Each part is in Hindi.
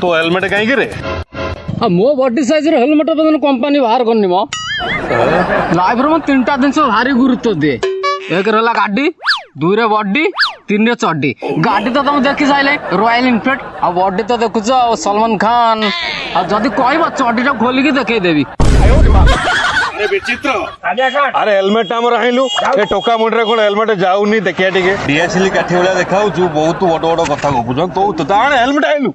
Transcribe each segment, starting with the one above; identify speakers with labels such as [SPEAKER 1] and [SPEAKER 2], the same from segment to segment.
[SPEAKER 1] तो हेलमेट कहीं रे
[SPEAKER 2] मो बॉडी साइज हेलमेट बदन कंपनी बाहर करनी मो लाइफ रो तीन टा दिन भारी गुरुत्व दिए एक रहा गाड़ी दुई रे बॉडी तीन रे चड्डी गाड़ी तो तुम देखी सारे रॉयल इनफिल्ड आ बॉडी तो देखुच सलमान खान आ जदि कहब चड्डी टा खोलिकी देखदेवी
[SPEAKER 1] अरे हेलमेट आमर आइलु ए टोका मुंडरे कोन हेलमेट जाउनी देखिया टिके डीएसएल काठी वाला देखाउ छु बहुत बड़ बड़ कथा गपुछ तो ताण हेलमेट आइलु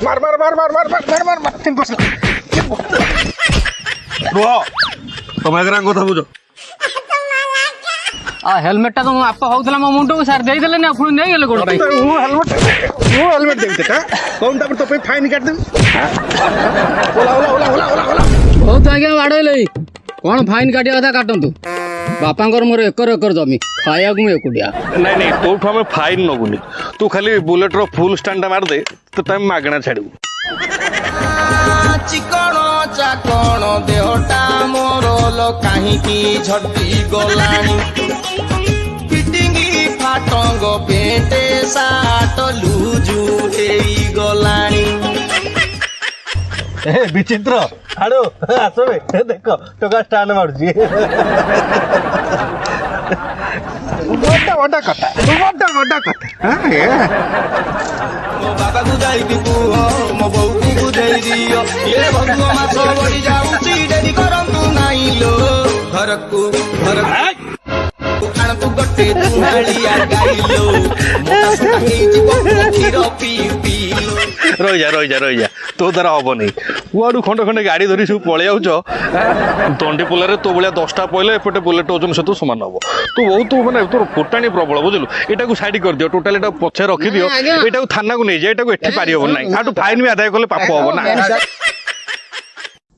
[SPEAKER 1] मार मार मार मार मार मार मार मार तीन पस रुह तुम एकरा कथा बुझ
[SPEAKER 2] आ हेलमेट तो आप होउतला मो मुंडो को सार देई देले ना पुणी नै गेले कोड भाई
[SPEAKER 1] वो हेलमेट देते का कौन ता पर तो पे फाइन काट दे ओला ओला ओला ओला ओला ओला
[SPEAKER 2] बहुत आगे बाड़ैले कोन फाइन काटिया कथा काटंतु बापांकर मोर एकर एकर जमी खाया को एकुडिया
[SPEAKER 1] नहीं नहीं तोठू हमें फाइन नगुनी तू खाली बुलेट रो फुल स्टैंड मार दे तो तम मागणा छाड़ू
[SPEAKER 3] चिकण चाकण देहटा मोर लो काहे की झटी गलानी फिटिंगी फाटंग पेटे साट लूजू हेई गलानी
[SPEAKER 1] ए विचित्र आडो आसबे देखो टोका स्टैंड मारजी बड़ा कथा हां ये
[SPEAKER 3] मो बाबा को जाई दी पुओ मो बहू को बुझाई दियो ये भगवा माछ बड़ी जाउची डेरी करंतु नाही लो घर कान तू गट्टे दुहालिया गाइलो मोटा सुटा के जीव खीर पी
[SPEAKER 1] रही जा तो द्वारा हम नहीं कुआड़ू खंडे खंडे गाड़ी धरी सब पलि जाऊच दंडी पोल तो भाया 10टा पड़े एपटे बुलेट ओजन सहित सामान हम तो बहुत मैंने तोर फुटाणी प्रबल बुझलु यहाँ साइड कर दियो टोटाल पछे रखी दियो यहाँ थाना को नहीं जाए यहाँ पारि हम ना फाइन भी आदाय कले पाप हम ना